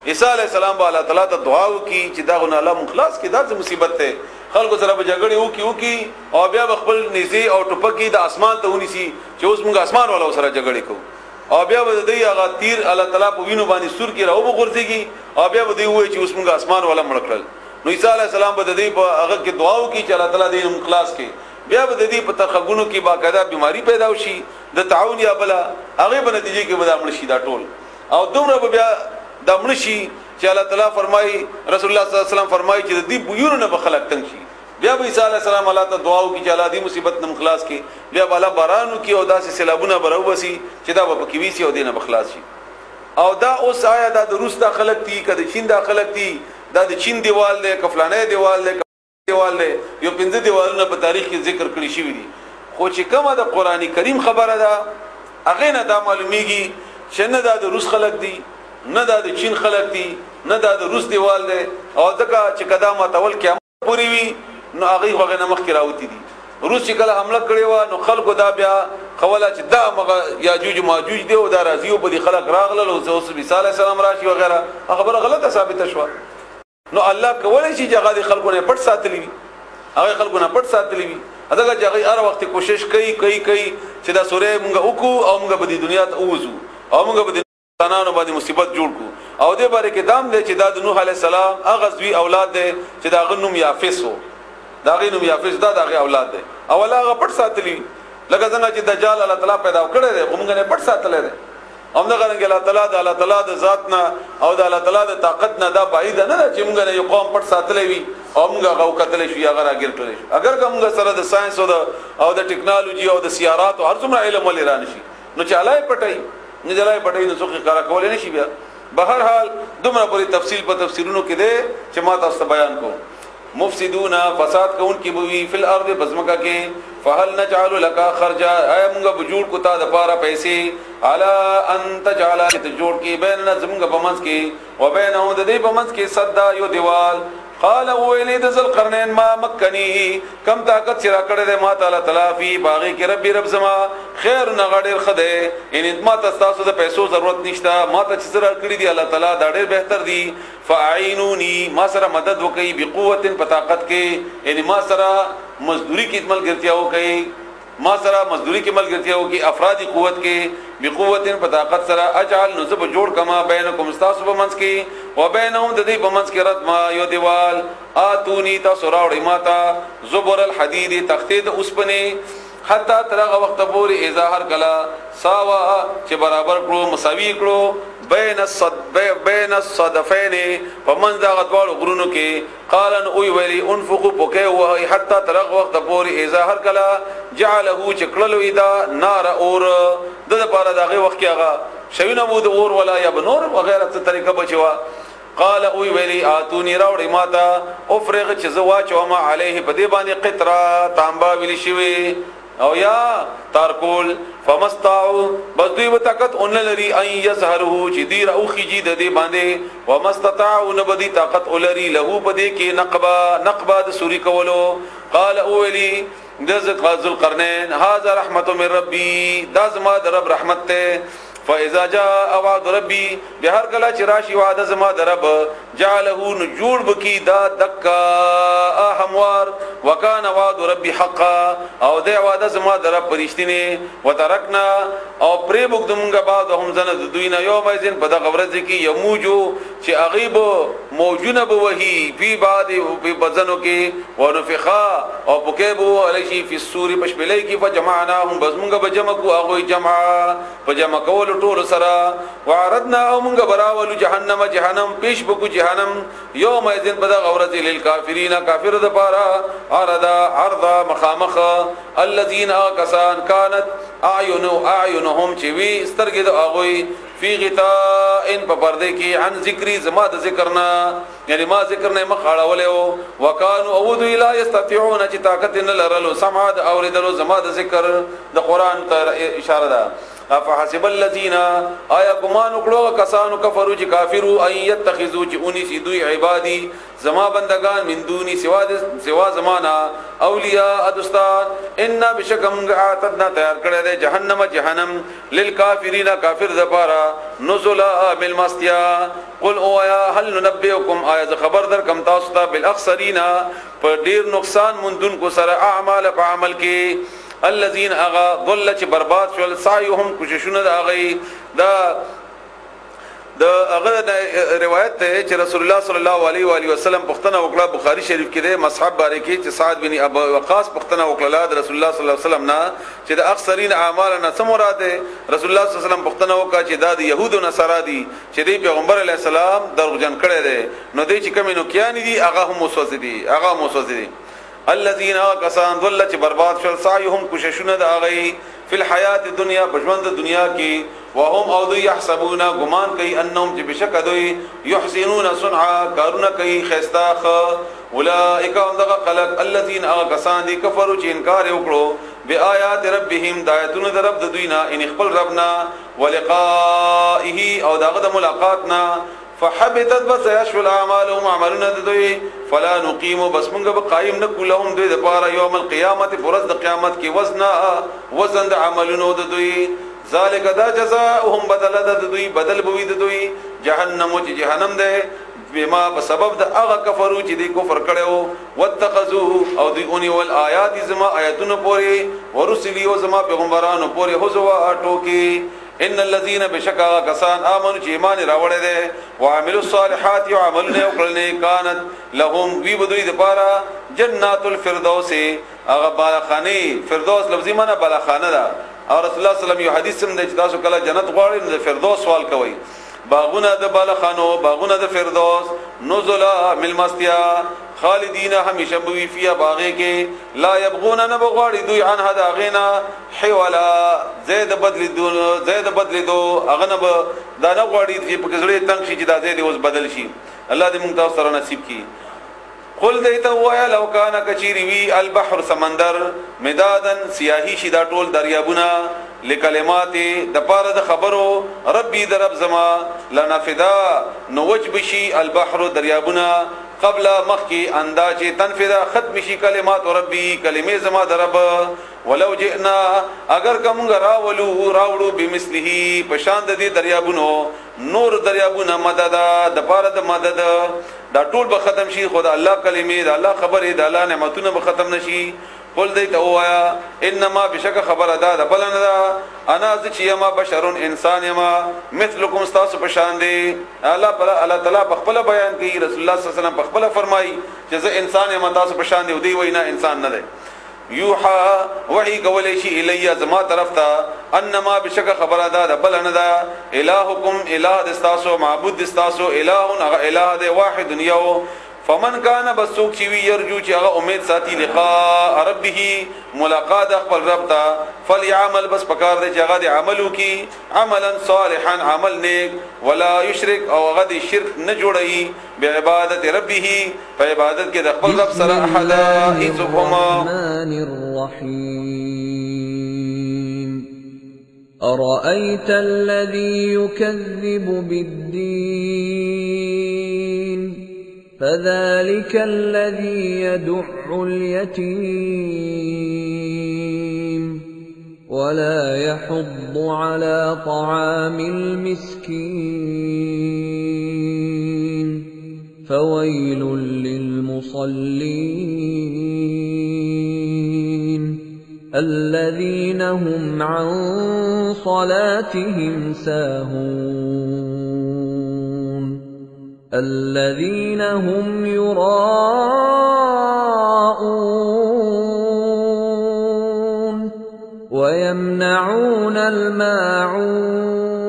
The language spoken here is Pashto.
عیسی علیہ السلام به الله تعالی ته دعا وکي چې دا غو الله مخلاص کې دا مصیبت ته خلکو سره به جګړه وکي او بیا خپل نيزي او ټوپکي د اسمان ته ونیسي چې اوس موږ اسمان والا سره جګړه کوو او بیا به دوی هغه تیر الله تعالی په وینو باندې سور کې راو بغورځيږي او بیا به دوی وایي چې اوس موږ اسمان والا مړ کړل. نو عیسی علیہ السلام به دوی په هغه کې دعا وکي چې الله تعالی دې مخلاص کې بیا به دوی په تخغونو کې باقاعده بیماری پیدا وشي د تعاون یا بلا هغه په نتیجه کې به مړ شي دا ټول او دومره بیا د مړ شي چې الله تعالی فرمایي رسول الله صلی الله علیه وسلم فرمایي چې دې بویونو نه بخلق تنگ شي. بیا به عیسی علیہ السلام الله ته دعا وکي چې الله دې مصیبت نه مخلاص کړي بیا بالا بارانو کې او داسې سیلابونه برو وسی چې دا په کې ویسي او دینه بخلاص شي. او دا اوس آیا دا د روس دا خلق دي کده چین دا خلق دي دا د چین دیوال له کفلانه دیوال له دیوال له یو پنځه دیوالونه په تاریخ کې ذکر کړی شوی دي خو چې کومه د قرآنی کریم خبره ده هغه نه دا معلومیږي چې نه دا د روس خلق دي نه دا د چین خلق دي نه دا د روس دیوال ده او ځکه چې قدامه تول قیامت پوری وي نو هغه وغه مخ کې راوتی دي. روس چې کله حمله کړې و نو خلکو دا بیا خوله چې دا یاجوج ماجوج دی او دا راځي او په خلک راغله او اوس عیسی علیہ السلام راشي وغیرہ خبره غلطه ثابته شوه. نو الله کولای شي چې هغه خلکو نه پټ ساتلی وي هغه خلکو نه پټ ساتلی وي هغه چې هغه هر وخت کوشش کوي چې دا سورې مونږ وکړو او مونږ په دې دنیا ته ووزو او مونږ په انسانانو باندې مصیبت جوړ کو او دې باره کې دام دی چې دا د نوح علیہ السلام هغه زوی اولاد دی چې دا غنوم یافس وو دا غنوم یافس دا دغه اولاد دی او هغه پټ ساتلی لکه څنګه چې دجال الله تعالی پیدا کړی دی موږ نه پټ ساتلی دی همدا غره الله تعالی د ذات نه او د الله تعالی د طاقت نه دا بعید نه ده چې موږ نه یو قوم پټ ساتلی وي او موږ غو قتل شي هغه راګر کړی شي اگر کوم سره د ساينس او د ټیکنالوژي او د سیارات او هر څومره علم ولران شي نو چالای پټای نه جلای پټای نو څوک کار کول نه شي بیا بهر حال دومره پوری تفصیل په تفسیرونو کې ده چې ما تاسو بیان کوم. مفسدون فساد کون کی بوی فی الارض بزمکا کې فهل نجعل لك خرجا اي موږ بجوړ کو تا د پاره پیسې الا ان تجعل ته جوړ کی بین زمغه بمنس کې و بینه د دې بمنس کې صدا یو دیوال قال ویلی د ذل قرنین ما مکنی کم طاقت چرا کړه د ما تعالی تلافی باغی کې ربي رب زما خیر نه غډیر خده ان ما تاسو د پیسو ضرورت نشته ما ته چې سره کړی دی الله تعالی دا ډیر بهتر دی فاعینونی ما سره مدد وکي بقوت په طاقت کې یعنی ما سره مزدوری کې عمل ګرځیا وکي ما سره مزدوری کې عمل ګرځیا وکي افرادی قوت کې بقوت په طاقت سره اجعل نسب جوړ کما بینکم استاسو بمنس کې و بینهم د دې بمنس کې رد ما یو دیوال اتونی تاسو راوړی ماتا زبر الحدید تختید اوسپنه حتی ترغه وخت پورې اظهار کلا ساوا چې برابر کړو مساوي کړو بین الصدفین فمن ذا غدوال غرونو کې قالن اوی ویلی انفقوا پوکه وهي حتی ترغه وخت پورې اظهار کلا جعله چکللو اذا نار اور د لپاره دغه وخت کې هغه شوینه مو د اور ولا یا بنور وغیرہ څه طریقه بچوا قال اوی ویلی اتونی راوړی ماته افرغ چې زوا چوما علیه په دې باندې قطرا تانبا ویلی شوی او یا تارکول فمستعو بس دوی وطاقت ان لري ان يظهره چې دی راو خيجي د دې باندې ومستطاعو نبدي طاقت ولري له بده کې نقبا د سوري کولو قال اولی ذل القرنين هذا رحمت من ربي دا زما د رب رحمت ته فاذا جاء وعد ربي بهر کلا چې راشي وعده زما د رب جعله نجوړ بکی دا دکا هموار وکانه وعد ربي حقا او دا وعده زما د رب پرشتنه وترکنا او پری بوګدمږه بعد هم زنه د دوی نه یو مازین په دغه ورځ کې یموجو چې اغیب موجونه به وਹੀ په بعد په بزنو کې ونفخا او پکې بو علی فی السور پشبلای کې فجمعناهم بزمږه بجمع کو هغه جمع په جمع کول ټول سرا وعرضنا او موږ براول جهنم پیش بکو جهنم یوم اذن بدا غورت للکافرین کافر د پارا عرضا مخامخ الذين كسان كانت اعينهم چې وی سترګې د اغوي فی غطاء په پرده کې عن ذکری زما د ذکرنا یعنی ما ذکر نه مخاړولې وکانو اود لا یستطيعون چې طاقت نه لرلو سمع د اوریدلو زما د ذکر د قران ته اشاره ده افحسب الذين آیا ګمان وکړو کسانو کفرو چې کافرو ان يتخذوا جوني سيدوي عبادي زما بندگان من دوني سوا زمانہ اولیاء ادستان ان بشکم اعتدنا تیار کړی دی جهنم للکافرین کافر ذپارا نزلا بالمستیا قل او یا هل ننبئکم آیا خبر در کم تاسو ته بالاخسرین پر ډیر نقصان مندون کو سره اعمال په عمل کې الذين اغا ضل چې برباد شول سعيهم کوششونه دا غي د هغه روایت ته چې رسول الله صلی الله علیه و علیه وسلم پختنه وکړه بخاری شریف کې د مصحف باره کې چې سعد بن ابي وقاص پختنه وکړه رسول الله صلی الله علیه وسلم نه چې د اکثرین اعمال نه څه مراد ده رسول الله صلی الله علیه وسلم پختنه وکړه چې د يهود او نصارا دي چې د پیغمبر علی السلام دروغجن کړي دي نو دوی چې کوم نو کیان دي هغه هم موسوس دي الذين كسان ضل چې برباد شول سعيهم کوششونه د هغه فی الحیات الدنیا بجوند دنیا کې وهم او دوی يحسبون غمان کوي انهم چې بشک دوی يحسنون صنعا کارونه کوي خستاخ اولئک هم دغه خلق الذين كسان دي کفروا چې انکار وکړو بیاات ربهم دایتون د رب د دوینا ان خپل ربنا ولقائه او دغه د ملاقاتنا فحبطت بس يشفل اعمالهم عملنا دوی فلا نقيم بس موږ به قائم نکولهم دوی د پاره یوم القیامت فرض د قیامت کې وزن د عملونو د دوی ذالک دا جزاؤهم بدل بوی د دوی جهنم ده بما بسبب د هغه کفرو چې دی کفر کړو واتخذوا او دی اونې ول آیات زما آیاتونو پوری ورسلی او زما پیغمبرانو پوری هوزوا ټوکی ان الذين بشکا کسان امنوا چې ایمان راوړل دي او عملوا الصالحات او عملونه وکړل کانت لهم وی بدوی د پاره جنات الفردوس هغه بالخانه فردوس لفظي معنی بالخانه ده او رسول الله صلی الله علیه وسلم یو حدیث هم د تاسو کله جنت غواړئ د فردوس سوال کوي باغونه د بالخانو باغونه د فردوس نزلا ملمستیا خالدین همیشه بوی فیا باغه کې لا يبغون نبغواړي دوی عن هدا غینا حولا زید بدل دو اغنب دا نه غواړي چې په کزړې تنگ شي چې دا زید اوس بدل شي الله دې موږ تاسو سره نصیب کړي قل دیتا وایا لو کان کچیری وی البحر سمندر مدادن سیاهی شدا ټول دریابونه لکلمات د پاره د خبرو ربي د رب زما لنفدا نوج بشي البحر دریابونه قبل مخکی انداز تنفذ ختم شي کلمات ربي کلمې زما د رب ولو جئنا اگر کوم راوړو بمثله پشان د دې دریابونو نور دریابونه مدد د پاره د مدد دا ټول به ختم شي خدا الله کلمې د الله خبرې د الله نعمتونه به ختم نشي قل دیت اوایا انما بشک خبر ادا د بلن دا انا ذ یما بشر انسان یما مثلکم استاس پشان دی الله تعالی بخپل بیان کی رسول الله صلی الله علیه وسلم بخپل فرمای چې زه انسان یما تاسو پشان دی دی وینا انسان نه دی یوحا وحی کولې شي الیا زما طرف ته انما بشک خبر ادا د بلن دا الہکم الہ دستاسو معبود دستاسو الہ دی واحد یو فمن کان بسوک چوی یرجو چې هغه امید ساتي لقاء ربه ملاقات خپل رب ته فليعمل بس پکار دی چې هغه د عملو کی عملا صالحا عمل نیک ولا یشرک او هغه د شرک نه جوړي بعبادت ربه په عبادت کې د خپل رب سره احد الرحمن الرحیم أرأيت الذي يكذب بالدين فذلك الذي يدع اليتيم ولا يحض على طعام المسكين فويل للمصلين الذين هم عن صلاتهم ساهون الذين هم يراءون ويمنعون الماعون